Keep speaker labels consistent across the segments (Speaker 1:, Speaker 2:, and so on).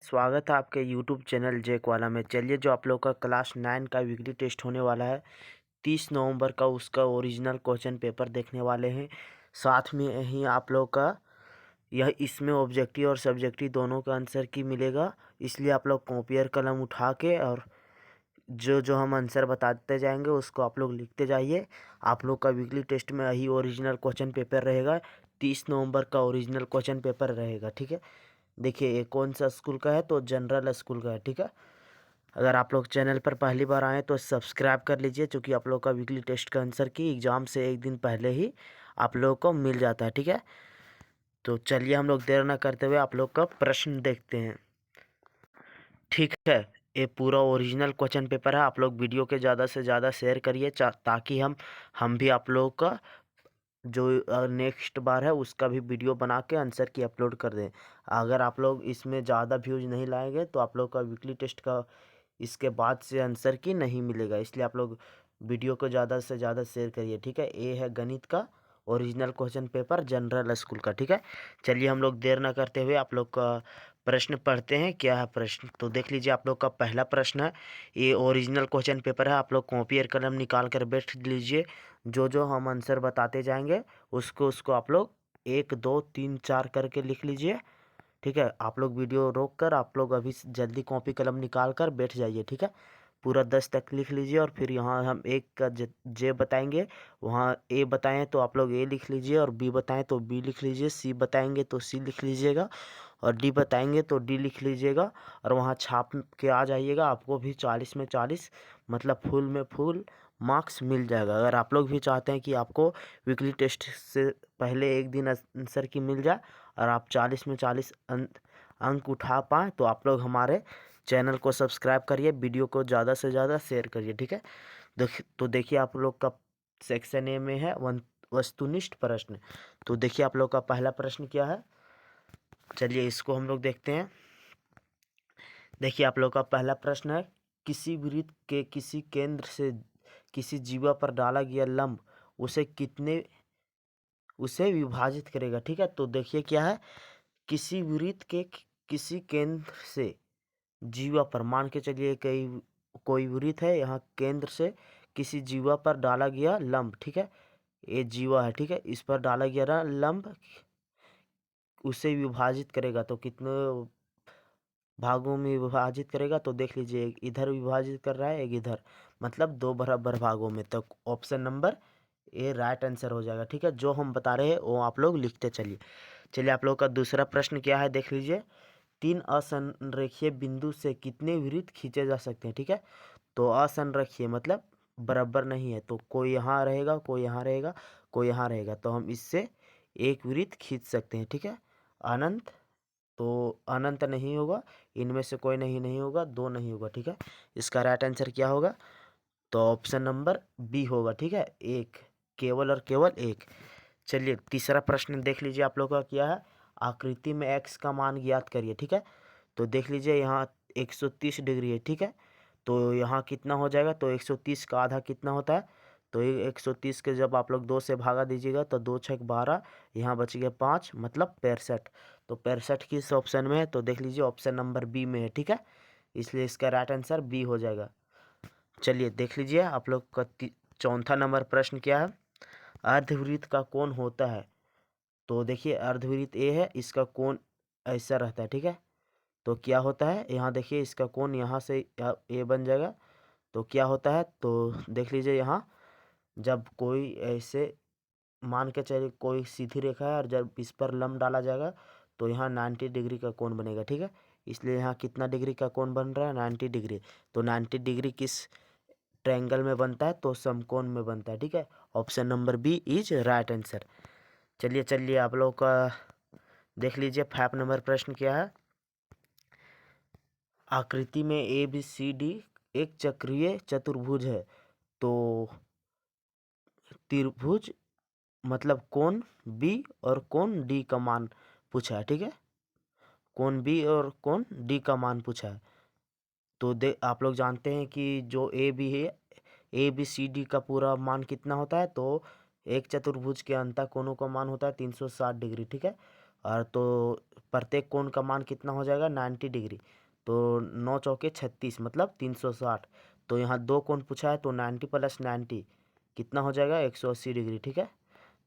Speaker 1: स्वागत है आपके यूट्यूब चैनल जेक वाला में। चलिए, जो आप लोग का क्लास 9 का वीकली टेस्ट होने वाला है 30 नवंबर का, उसका ओरिजिनल क्वेश्चन पेपर देखने वाले हैं। साथ में ही आप लोग का यह इसमें ऑब्जेक्टिव और सब्जेक्टिव दोनों का आंसर की मिलेगा। इसलिए आप लोग कॉपी और कलम उठा के और जो जो हम आंसर बताते जाएंगे उसको आप लोग लिखते जाइए। आप लोग का वीकली टेस्ट में यही ओरिजिनल क्वेश्चन पेपर रहेगा। 30 नवंबर का ओरिजिनल क्वेश्चन पेपर रहेगा, ठीक है। देखिए, ये कौन सा स्कूल का है, तो जनरल स्कूल का है, ठीक है। अगर आप लोग चैनल पर पहली बार आए तो सब्सक्राइब कर लीजिए, क्योंकि आप लोग का वीकली टेस्ट का आंसर की एग्ज़ाम से एक दिन पहले ही आप लोगों को मिल जाता है, ठीक है। तो चलिए, हम लोग देर ना करते हुए आप लोग का प्रश्न देखते हैं, ठीक है। ये पूरा ओरिजिनल क्वेश्चन पेपर है। आप लोग वीडियो के ज़्यादा से ज़्यादा शेयर करिए, ताकि हम भी आप लोगों का जो नेक्स्ट बार है उसका भी वीडियो बना के आंसर की अपलोड कर दें। अगर आप लोग इसमें ज़्यादा व्यूज़ नहीं लाएंगे तो आप लोग का वीकली टेस्ट का इसके बाद से आंसर की नहीं मिलेगा। इसलिए आप लोग वीडियो को ज़्यादा से ज़्यादा शेयर करिए, ठीक है। ये है गणित का original question paper general school का, ठीक है। चलिए, हम लोग देर ना करते हुए आप लोग का प्रश्न पढ़ते हैं। क्या है प्रश्न, तो देख लीजिए। आप लोग का पहला प्रश्न है, ये ओरिजिनल क्वेश्चन पेपर है। आप लोग कॉपी और कलम निकाल कर बैठ लीजिए। जो जो हम आंसर बताते जाएंगे उसको उसको आप लोग 1 2 3 4 करके लिख लीजिए, ठीक है। आप लोग वीडियो रोक कर आप लोग अभी जल्दी कॉपी कलम निकाल कर बैठ जाइए, ठीक है। पूरा 10 तक लिख लीजिए, और फिर यहाँ हम एक का जे बताएंगे, वहाँ ए बताएं तो आप लोग ए लिख लीजिए, और बी बताएं तो बी लिख लीजिए, सी बताएंगे तो सी लिख लीजिएगा, और डी बताएंगे तो डी लिख लीजिएगा। और वहाँ छाप के आ जाइएगा। आपको भी 40 में 40 मतलब फुल में फुल मार्क्स मिल जाएगा। अगर आप लोग भी चाहते हैं कि आपको वीकली टेस्ट से पहले एक दिन आंसर की मिल जाए और आप 40 में 40 अंक उठा पाएँ, तो आप लोग हमारे चैनल को सब्सक्राइब करिए, वीडियो को ज़्यादा से ज़्यादा शेयर करिए, ठीक है। तो देखिए, आप लोग का सेक्शन ए में है वस्तुनिष्ठ प्रश्न। तो देखिए, आप लोग का पहला प्रश्न क्या है, चलिए इसको हम लोग देखते हैं। देखिए, आप लोग का पहला प्रश्न है, किसी वृत्त के किसी केंद्र से किसी जीवा पर डाला गया लंब उसे कितने उसे विभाजित करेगा, ठीक है। तो देखिए क्या है, किसी वृत्त के किसी केंद्र से जीवा पर, मान के चलिए कोई वृत्त है, यहाँ केंद्र से किसी जीवा पर डाला गया लंब, ठीक है। ये जीवा है, ठीक है। इस पर डाला गया लंब उसे विभाजित करेगा, तो कितने भागों में विभाजित करेगा, तो देख लीजिए, एक इधर विभाजित कर रहा है, एक इधर, मतलब 2 बराबर भागों में। तो option number A right answer हो जाएगा, ठीक है। जो हम बता रहे हैं वो आप लोग लिखते चलिए। चलिए, आप लोग का दूसरा प्रश्न क्या है, देख लीजिए। 3 असंरेखीय बिंदु से कितने वृत्त खींचे जा सकते हैं, ठीक है। तो असंरेखीय मतलब बराबर नहीं है, तो कोई यहाँ रहेगा, कोई यहाँ रहेगा, कोई यहाँ रहेगा, तो हम इससे एक वृत्त खींच सकते हैं, ठीक है। अनंत, तो अनंत नहीं होगा, इनमें से कोई नहीं नहीं होगा, 2 नहीं होगा, ठीक है। इसका राइट आंसर क्या होगा, तो ऑप्शन नंबर बी होगा, ठीक है। एक, केवल और केवल एक। चलिए, तीसरा प्रश्न देख लीजिए। आप लोग का क्या है, आकृति में एक्स का मान ज्ञात करिए, ठीक है। तो देख लीजिए, यहाँ 130 डिग्री है, ठीक है। तो यहाँ कितना हो जाएगा, तो 130 का आधा कितना होता है, तो ये 130 के जब आप लोग 2 से भागा दीजिएगा तो 2 6 12, यहाँ बच गया 5, मतलब 65। तो 65 किस ऑप्शन में है, तो देख लीजिए ऑप्शन नंबर बी में है, ठीक है। इसलिए इसका राइट आंसर बी हो जाएगा। चलिए, देख लीजिए, आप लोग का चौथा नंबर प्रश्न क्या है, अर्धवृत्त का कोण होता है। तो देखिए, अर्धवृत्त ए है, इसका कोण ऐसा रहता है, ठीक है। तो क्या होता है, यहाँ देखिए, इसका कोण यहाँ से ए बन जाएगा। तो क्या होता है, तो देख लीजिए, यहाँ जब कोई ऐसे मान के चलिए कोई सीधी रेखा है, और जब इस पर लंब डाला जाएगा तो यहाँ 90 डिग्री का कोण बनेगा, ठीक है। इसलिए यहाँ कितना डिग्री का कोण बन रहा है, 90 डिग्री। तो 90 डिग्री किस ट्रायंगल में बनता है, तो समकोण में बनता है, ठीक है। Option number B is right answer. चलिए चलिए, आप लोग का देख लीजिए 5 नंबर प्रश्न क्या है, आकृति में ए बी सी डी एक चक्रीय चतुर्भुज है। तो त्रिभुज मतलब कोण बी और कोण डी का मान पूछा है, ठीक है। कोण बी और कोण डी का मान पूछा है। तो आप लोग जानते हैं कि जो ए बी है, ए बी सी डी का पूरा मान कितना होता है, तो एक चतुर्भुज के अंतः कोणों का मान होता है 360 डिग्री, ठीक है। और तो प्रत्येक कोण का मान कितना हो जाएगा 90 डिग्री। तो 9 चौके 36 मतलब 360। तो यहाँ दो कोण पूछा है तो 90 प्लस 90 कितना हो जाएगा 180 डिग्री। ठीक है,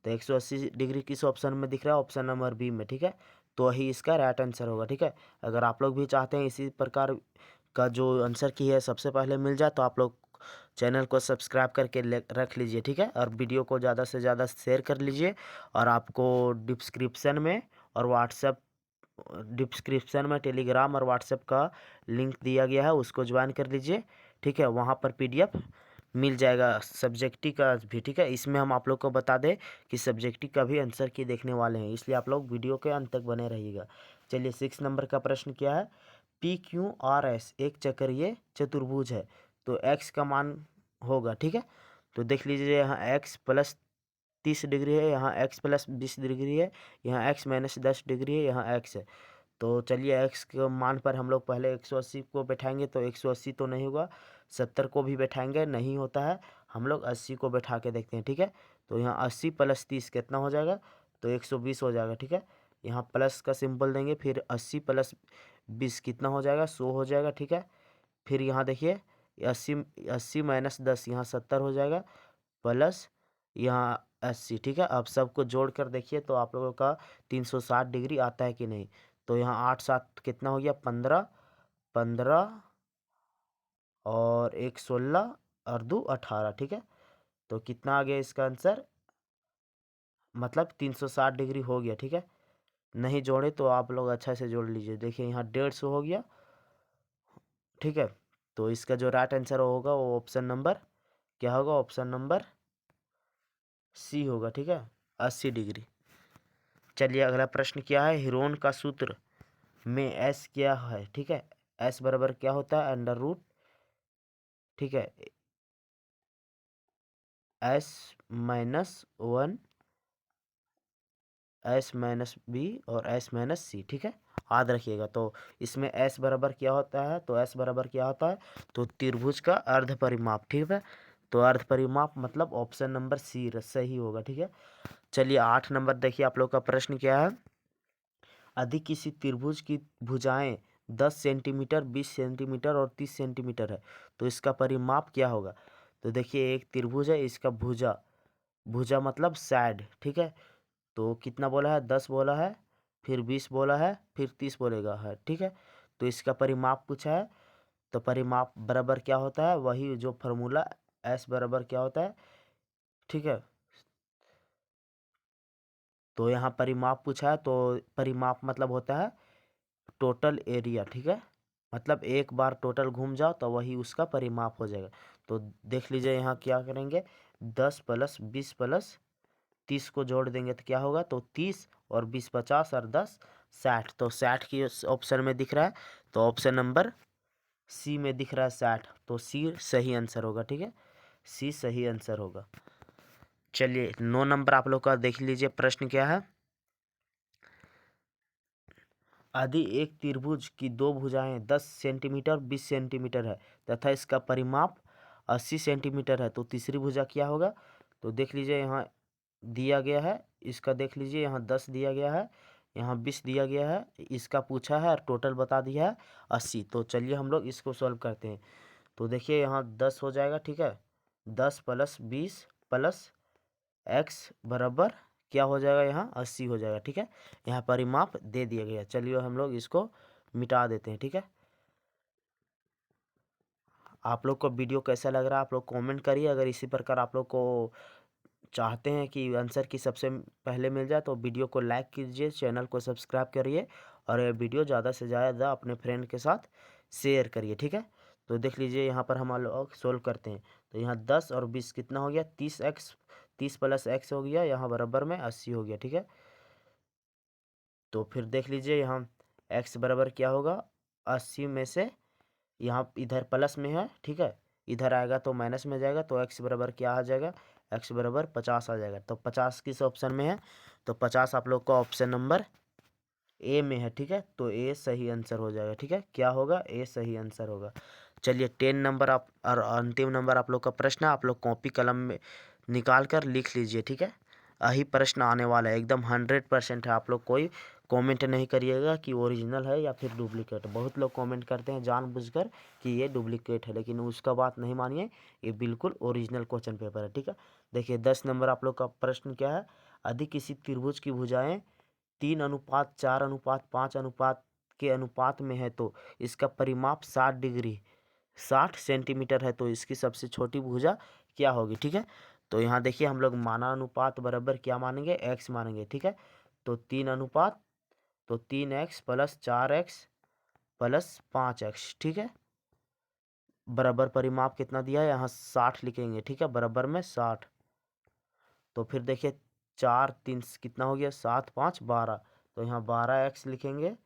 Speaker 1: तो 180 डिग्री किस ऑप्शन में दिख रहा है, ऑप्शन नंबर बी में। ठीक है, तो वही इसका राइट आंसर होगा। ठीक है, अगर आप लोग भी चाहते हैं इसी प्रकार का जो आंसर की है सबसे पहले मिल जाए तो आप लोग चैनल को सब्सक्राइब करके रख लीजिए। ठीक है, और वीडियो को ज़्यादा से ज़्यादा शेयर कर लीजिए। और आपको डिस्क्रिप्शन में और व्हाट्सएप डिस्क्रिप्शन में टेलीग्राम और व्हाट्सएप का लिंक दिया गया है, उसको ज्वाइन कर लीजिए। ठीक है, वहाँ पर पीडीएफ मिल जाएगा सब्जेक्टिव का भी। ठीक है, इसमें हम आप लोग को बता दें कि सब्जेक्टिव का भी आंसर की देखने वाले हैं, इसलिए आप लोग वीडियो के अंत तक बने रहिएगा। चलिए 6 नंबर का प्रश्न क्या है, पी क्यू आर एस एक चक्रीय चतुर्भुज है तो एक्स का मान होगा। ठीक है, तो देख लीजिए यहाँ एक्स प्लस 30 डिग्री है, यहाँ एक्स प्लस 20 डिग्री है, यहाँ एक्स माइनस 10 डिग्री है, यहाँ एक्स है। तो चलिए एक्स के मान पर हम लोग पहले 180 को बैठाएंगे तो 180 तो नहीं होगा, 70 को भी बैठाएंगे नहीं होता है, हम लोग 80 को बैठा के देखते हैं। ठीक है, तो यहाँ 80 प्लस 30 कितना हो जाएगा, तो 120 हो जाएगा। ठीक है, यहाँ प्लस का सिंबल देंगे, फिर 80 प्लस 20 कितना हो जाएगा 100 हो जाएगा। ठीक है, फिर यहाँ देखिए 80 80 माइनस 10 यहाँ 70 हो जाएगा, प्लस यहाँ 80। ठीक है, अब सबको जोड़ कर देखिए तो आप लोगों का 360 डिग्री आता है कि नहीं। तो यहाँ 8 7 कितना हो गया 15, 15 और 1 16 और 2 18। ठीक है, तो कितना आ गया इसका आंसर, मतलब 360 डिग्री हो गया। ठीक है, नहीं जोड़े तो आप लोग अच्छा से जोड़ लीजिए। देखिए यहाँ 150 हो गया। ठीक है, तो इसका जो राइट आंसर होगा वो ऑप्शन नंबर क्या होगा, ऑप्शन नंबर सी होगा। ठीक है, 80 डिग्री। चलिए अगला प्रश्न क्या है, हीरोन का सूत्र में एस क्या है। ठीक है, एस बराबर क्या होता है अंडर रूट। ठीक है, S minus 1 S minus B और एस माइनस सी। ठीक है, याद रखिएगा। तो इसमें एस बराबर क्या होता है, तो एस बराबर क्या होता है, तो त्रिभुज का अर्ध परिमाप। ठीक है, तो अर्ध परिमाप मतलब ऑप्शन नंबर सी सही होगा। ठीक है, चलिए 8 नंबर देखिए आप लोग का प्रश्न क्या है, यदि किसी त्रिभुज की भुजाएं 10 सेंटीमीटर 20 सेंटीमीटर और 30 सेंटीमीटर है तो इसका परिमाप क्या होगा। तो देखिए एक त्रिभुज है, इसका भुजा, भुजा मतलब साइड। ठीक है, तो कितना बोला है 10 बोला है, फिर 20 बोला है, फिर 30 बोलेगा है। ठीक है, तो इसका परिमाप पूछा है, तो परिमाप बराबर क्या होता है, वही जो फार्मूला एस बराबर क्या होता है। ठीक है, तो यहाँ परिमाप पूछा है तो परिमाप मतलब होता है टोटल एरिया। ठीक है, मतलब एक बार टोटल घूम जाओ तो वही उसका परिमाप हो जाएगा। तो देख लीजिए यहाँ क्या करेंगे, 10 प्लस 20 प्लस 30 को जोड़ देंगे तो क्या होगा, तो 30 और 20 50 और 10 60। तो 60 की ऑप्शन में दिख रहा है, तो ऑप्शन नंबर सी में दिख रहा है 60, तो सी सही आंसर होगा। ठीक है, सी सही आंसर होगा। चलिए 9 नंबर आप लोग का देख लीजिए प्रश्न क्या है, यदि एक त्रिभुज की दो भुजाएं 10 सेंटीमीटर 20 सेंटीमीटर है तथा इसका परिमाप 80 सेंटीमीटर है तो तीसरी भुजा क्या होगा। तो देख लीजिए यहाँ दिया गया है, इसका देख लीजिए यहाँ 10 दिया गया है, यहाँ 20 दिया गया है, इसका पूछा है और टोटल बता दिया है 80। तो चलिए हम लोग इसको सॉल्व करते हैं। तो देखिए यहाँ 10 हो जाएगा। ठीक है, 10 प्लस 20 प्लस एक्स बराबर क्या हो जाएगा, यहाँ 80 हो जाएगा। ठीक है, यहाँ परिमाप दे दिया गया। चलिए हम लोग इसको मिटा देते हैं। ठीक है, आप लोग को वीडियो कैसा लग रहा है आप लोग कमेंट करिए। अगर इसी प्रकार आप लोग को चाहते हैं कि आंसर की सबसे पहले मिल जाए तो वीडियो को लाइक कीजिए, चैनल को सब्सक्राइब करिए और ये वीडियो ज़्यादा से ज़्यादा अपने फ्रेंड के साथ शेयर करिए। ठीक है, तो देख लीजिए यहाँ पर हम लोग सोल्व करते हैं। तो यहाँ 10 और 20 कितना हो गया 30x, 30 प्लस एक्स हो गया, यहाँ बराबर में 80 हो गया। ठीक है, तो फिर देख लीजिए यहाँ x बराबर क्या होगा, 80 में से यहाँ इधर प्लस में है। ठीक है, इधर आएगा तो माइनस में जाएगा, तो x बराबर क्या आ जाएगा, x बराबर 50 आ जाएगा। तो 50 किस ऑप्शन में है, तो 50 आप लोग का ऑप्शन नंबर ए में है। ठीक है, तो ए सही आंसर हो जाएगा। ठीक है, क्या होगा, ए सही आंसर होगा। चलिए 10 नंबर आप और अंतिम नंबर आप लोग का प्रश्न है, आप लोग कॉपी कलम में निकाल कर लिख लीजिए। ठीक है, यही प्रश्न आने वाला है, एकदम 100% है, आप लोग कोई कमेंट नहीं करिएगा कि ओरिजिनल है या फिर डुप्लीकेट। बहुत लोग कमेंट करते हैं जानबूझकर कि ये डुप्लीकेट है, लेकिन उसका बात नहीं मानिए, ये बिल्कुल ओरिजिनल क्वेश्चन पेपर है। ठीक है, देखिए 10 नंबर आप लोग का प्रश्न क्या है। यदि किसी त्रिभुज की भुजाएं 3:4:5 के अनुपात में है तो इसका परिमाप 60 डिग्री 60 सेंटीमीटर है, तो इसकी सबसे छोटी भुजा क्या होगी। ठीक है, तो यहाँ देखिए हम लोग माना अनुपात बराबर क्या मानेंगे, एक्स मानेंगे। ठीक है, तो 3 अनुपात, तो 3x plus 4x plus 5x। ठीक है, बराबर परिमाप कितना दिया है, यहाँ 60 लिखेंगे। ठीक है, बराबर में 60। तो फिर देखिए 4 3 कितना हो गया, 7 5 12, तो यहाँ 12x लिखेंगे।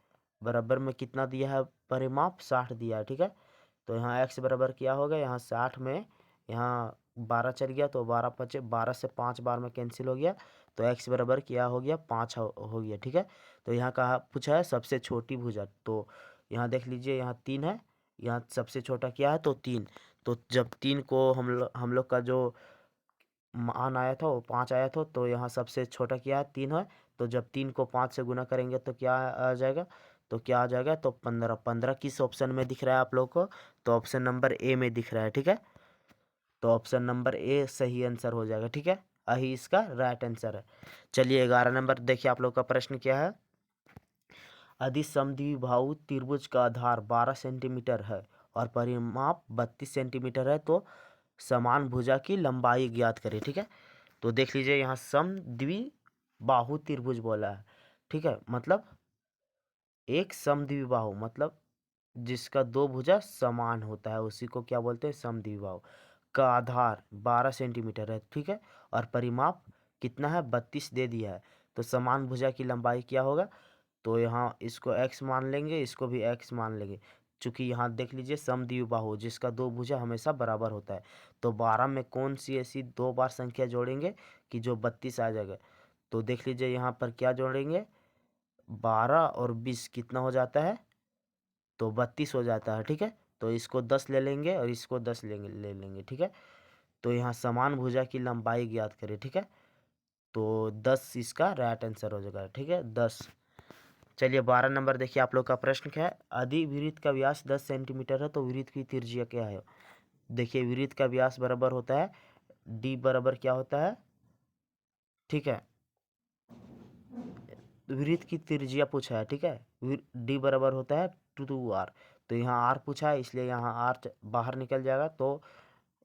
Speaker 1: बराबर में कितना दिया है परिमाप, 60 दिया है। ठीक है, तो यहाँ x बराबर क्या होगा, यहाँ 60 में यहाँ 12 चल गया, तो 12 × 5 12 से 5 बार में कैंसिल हो गया, तो x बराबर क्या हो गया, 5 हो गया। ठीक है, तो यहाँ कहा पूछा है सबसे छोटी भुजा, तो यहाँ देख लीजिए यहाँ 3 है, यहाँ सबसे छोटा क्या है, तो 3। तो जब 3 को हम लोग का जो मान आया था वो 5 आया था, तो यहाँ सबसे छोटा क्या है, 3 है। तो जब 3 को 5 से गुना करेंगे तो क्या आ जाएगा, तो क्या आ जाएगा, तो 15। 15 किस ऑप्शन में दिख रहा है आप लोग को, तो ऑप्शन नंबर ए में दिख रहा है। ठीक है, तो ऑप्शन नंबर ए सही आंसर हो जाएगा। ठीक है, यही इसका राइट आंसर है। चलिए 11 नंबर देखिए आप लोग का प्रश्न क्या है। यदि समद्विबाहु त्रिभुज का आधार 12 सेंटीमीटर है और परिमाप 32 सेंटीमीटर है, तो समान भुजा की लंबाई ज्ञात करें। ठीक है, तो देख लीजिए यहाँ समद्विबाहु त्रिभुज बोला है। ठीक है, मतलब एक समद्विबाहु मतलब जिसका दो भुजा समान होता है, उसी को क्या बोलते हैं, समद्विबाहु। का आधार 12 सेंटीमीटर है। ठीक है, और परिमाप कितना है, 32 दे दिया है, तो समान भुजा की लंबाई क्या होगा, तो यहाँ इसको x मान लेंगे, इसको भी x मान लेंगे। चूंकि यहाँ देख लीजिए समद्विबाहु जिसका दो भुजा हमेशा बराबर होता है, तो 12 में कौन सी ऐसी दो बार संख्या जोड़ेंगे कि जो 32 आ जाएगा। तो देख लीजिए यहाँ पर क्या जोड़ेंगे, 12 और 20 कितना हो जाता है, तो 32 हो जाता है। ठीक है, तो इसको 10 ले लेंगे और इसको 10 ले लेंगे। ठीक है, तो यहाँ समान भुजा की लंबाई ज्ञात करें। ठीक है, तो 10 इसका राइट आंसर हो जाएगा। ठीक है, 10। चलिए 12 नंबर देखिए आप लोग का प्रश्न क्या है। यदि वृत्त का व्यास 10 सेंटीमीटर है तो वृत्त की त्रिज्या क्या है। देखिए वृत्त का व्यास बराबर होता है d बराबर क्या होता है, ठीक है, वृत्त की त्रिज्या पूछा है। ठीक है, d बराबर होता है 2r, तो यहाँ r पूछा है, इसलिए यहाँ r बाहर निकल जाएगा, तो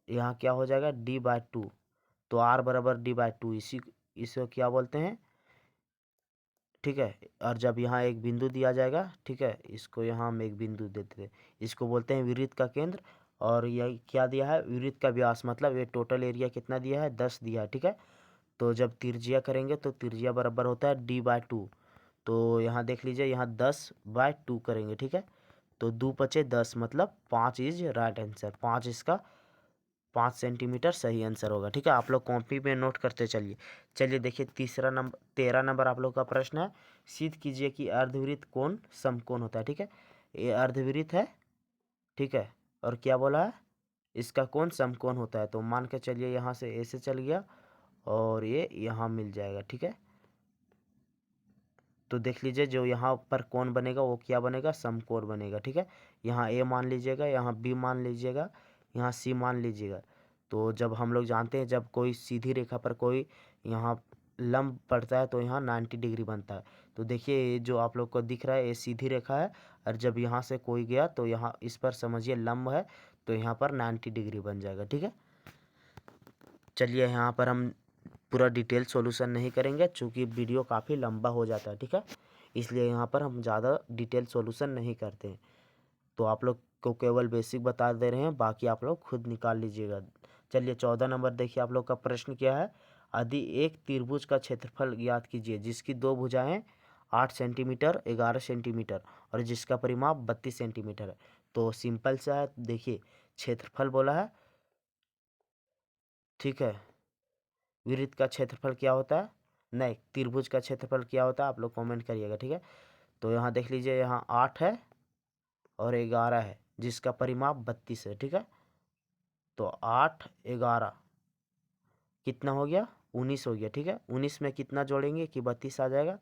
Speaker 1: यहाँ क्या हो जाएगा d/2, तो r बराबर d/2, इसको क्या बोलते हैं। ठीक है, और जब यहाँ एक बिंदु दिया जाएगा, ठीक है, इसको यहाँ हम एक बिंदु देते थे, इसको बोलते हैं वृत्त का केंद्र। और यह क्या दिया है, वृत्त का व्यास, मतलब ये टोटल एरिया कितना दिया है, 10 दिया है। ठीक है, तो जब त्रिज्या करेंगे तो त्रिज्या बराबर होता है d/2, तो यहाँ देख लीजिए यहाँ 10/2 करेंगे। ठीक है, तो 2 × 5 = 10, मतलब 5 इज राइट आंसर, 5 इसका 5 सेंटीमीटर सही आंसर होगा। ठीक है, आप लोग कॉपी में नोट करते चलिए। चलिए देखिए 13 नंबर आप लोग का प्रश्न है। सिद्ध कीजिए कि अर्धवृत्त कोण समकोण होता है। ठीक है, ये अर्धवृत्त है। ठीक है, और क्या बोला है, इसका कोण समकोण होता है, तो मान के चलिए यहाँ से ऐसे चल गया और ये यहाँ मिल जाएगा। ठीक है, तो देख लीजिए जो यहाँ पर कोण बनेगा वो क्या बनेगा, समकोण बनेगा। ठीक है, यहाँ ए मान लीजिएगा, यहाँ बी मान लीजिएगा, यहाँ सी मान लीजिएगा। तो जब हम लोग जानते हैं जब कोई सीधी रेखा पर कोई यहाँ लंब पड़ता है तो यहाँ 90 डिग्री बनता है। तो देखिए ये जो आप लोग को दिख रहा है ये सीधी रेखा है, और जब यहाँ से कोई गया तो यहाँ इस पर समझिए लंब है, तो यहाँ पर 90 डिग्री बन जाएगा। ठीक है, चलिए यहाँ पर हम पूरा डिटेल सॉल्यूशन नहीं करेंगे क्योंकि वीडियो काफ़ी लंबा हो जाता है। ठीक है, इसलिए यहाँ पर हम ज़्यादा डिटेल सॉल्यूशन नहीं करते हैं, तो आप लोग को केवल बेसिक बता दे रहे हैं, बाकी आप लोग खुद निकाल लीजिएगा। चलिए 14 नंबर देखिए आप लोग का प्रश्न क्या है। यदि एक त्रिभुज का क्षेत्रफल ज्ञात कीजिए जिसकी दो भुजाएं 8 सेंटीमीटर 11 सेंटीमीटर और जिसका परिमाप 32 सेंटीमीटर है। तो सिंपल सा है, देखिए क्षेत्रफल बोला है। ठीक है, वृत्त का क्षेत्रफल क्या होता है, नहीं त्रिभुज का क्षेत्रफल क्या होता है, आप लोग कमेंट करिएगा। ठीक है, तो यहाँ देख लीजिए यहाँ 8 है और 11 है जिसका परिमाप 32 है। ठीक है, तो 8 11 कितना हो गया, 19 हो गया। ठीक है, 19 में कितना जोड़ेंगे कि 32 आ जाएगा,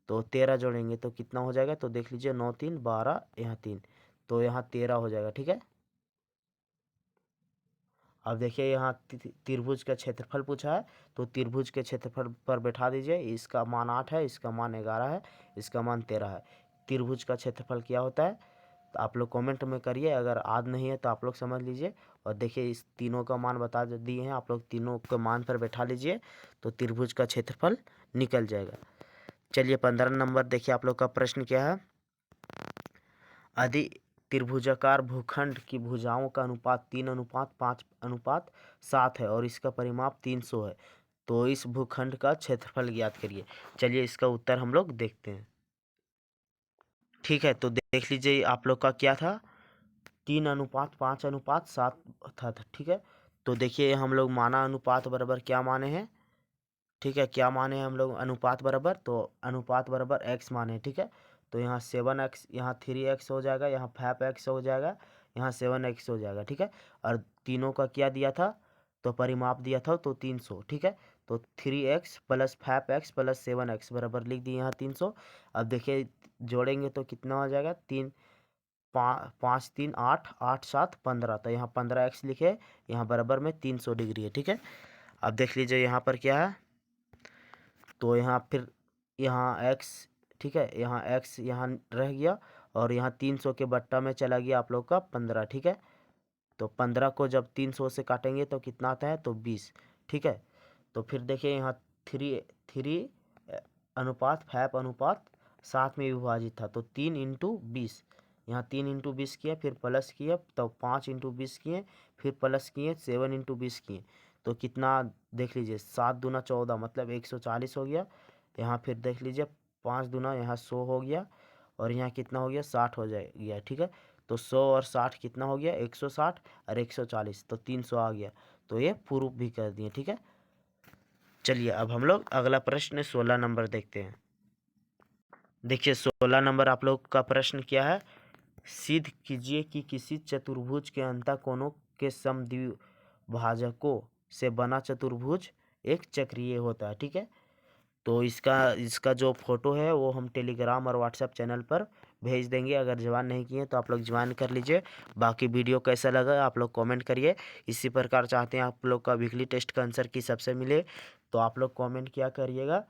Speaker 1: तो 13 जोड़ेंगे तो कितना हो जाएगा, तो देख लीजिए 9 3 12, यहाँ 3, तो यहाँ 13 हो जाएगा। ठीक है, अब देखिए यहाँ त्रिभुज का क्षेत्रफल पूछा है, तो त्रिभुज के क्षेत्रफल पर बैठा दीजिए। इसका मान 8 है, इसका मान 11 है, इसका मान 13 है। त्रिभुज का क्षेत्रफल क्या होता है, तो आप लोग कमेंट में करिए, अगर याद नहीं है तो आप लोग समझ लीजिए। और देखिए इस तीनों का मान बता दिए हैं, आप लोग तीनों के मान पर बैठा लीजिए, तो त्रिभुज का क्षेत्रफल निकल जाएगा। चलिए 15 नंबर देखिए आप लोग का प्रश्न क्या है। यदि त्रिभुजाकार भूखंड की भुजाओं का अनुपात 3:5:7 है और इसका परिमाप 300 है, तो इस भूखंड का क्षेत्रफल ज्ञात करिए। चलिए इसका उत्तर हम लोग देखते हैं। ठीक है, तो देख लीजिए आप लोग का क्या था, 3:5:7 था। ठीक है, तो देखिए हम लोग माना अनुपात बराबर क्या माने हैं। ठीक है, क्या माने हैं हम लोग अनुपात बराबर, तो अनुपात बराबर x माने। ठीक है, तो यहाँ 7x, यहाँ 3x हो जाएगा, यहाँ 5x हो जाएगा, यहाँ 7x हो जाएगा। ठीक है, और तीनों का क्या दिया था, तो परिमाप दिया था तो 300। ठीक है, तो 3x plus 5x plus 7x बराबर लिख दिए यहाँ 300। अब देखिए जोड़ेंगे तो कितना हो जाएगा, 5 3 8 8 7 15, तो यहाँ 15x लिखे, यहाँ बराबर में 300 डिग्री है। ठीक है, अब देख लीजिए यहाँ पर क्या है, तो यहाँ फिर यहाँ x, ठीक है, यहाँ x यहाँ रह गया, और यहाँ 300 के बट्टा में चला गया आप लोग का 15। ठीक है, तो 15 को जब 300 से काटेंगे तो कितना आता है, तो 20। ठीक है, तो फिर देखिए यहाँ 3:5:7 में विभाजित था, तो 3 × 20, यहाँ 3 × 20 किए, फिर प्लस किए, तो 5 × 20 किए, फिर प्लस किए, 7 × 20 किए, तो कितना देख लीजिए, 7 दूना 14 मतलब 140 हो गया। यहाँ फिर देख लीजिए 5 दूना यहाँ 100 हो गया, और यहाँ कितना हो गया, 60 हो जाएगा। ठीक है, तो 100 और 60 कितना हो गया, 160 और 140, तो 300 आ गया, तो ये प्रूफ भी कर दिए। ठीक है, चलिए अब हम लोग अगला प्रश्न 16 नंबर देखते हैं। देखिए 16 नंबर आप लोग का प्रश्न क्या है, सिद्ध कीजिए कि किसी चतुर्भुज के अंतःकोणों के समद्विभाजकों से बना चतुर्भुज एक चक्रीय होता है। ठीक है, तो इसका जो फोटो है वो हम टेलीग्राम और व्हाट्सएप चैनल पर भेज देंगे, अगर ज्वाइन नहीं किए तो आप लोग ज्वाइन कर लीजिए। बाकी वीडियो कैसा लगा आप लोग कमेंट करिए। इसी प्रकार चाहते हैं आप लोग का वीकली टेस्ट का आंसर की सबसे मिले, तो आप लोग कमेंट क्या करिएगा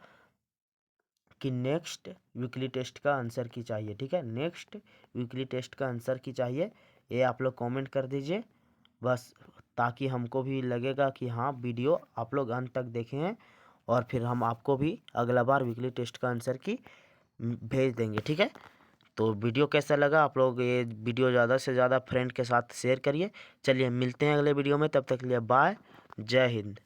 Speaker 1: कि नेक्स्ट वीकली टेस्ट का आंसर की चाहिए। ठीक है, नेक्स्ट वीकली टेस्ट का आंसर की चाहिए, ये आप लोग कमेंट कर दीजिए बस, ताकि हमको भी लगेगा कि हाँ वीडियो आप लोग अंत तक देखे हैं, और फिर हम आपको भी अगला बार वीकली टेस्ट का आंसर की भेज देंगे। ठीक है, तो वीडियो कैसा लगा आप लोग ये वीडियो ज़्यादा से ज़्यादा फ्रेंड के साथ शेयर करिए। चलिए मिलते हैं अगले वीडियो में, तब तक के लिए बाय, जय हिंद।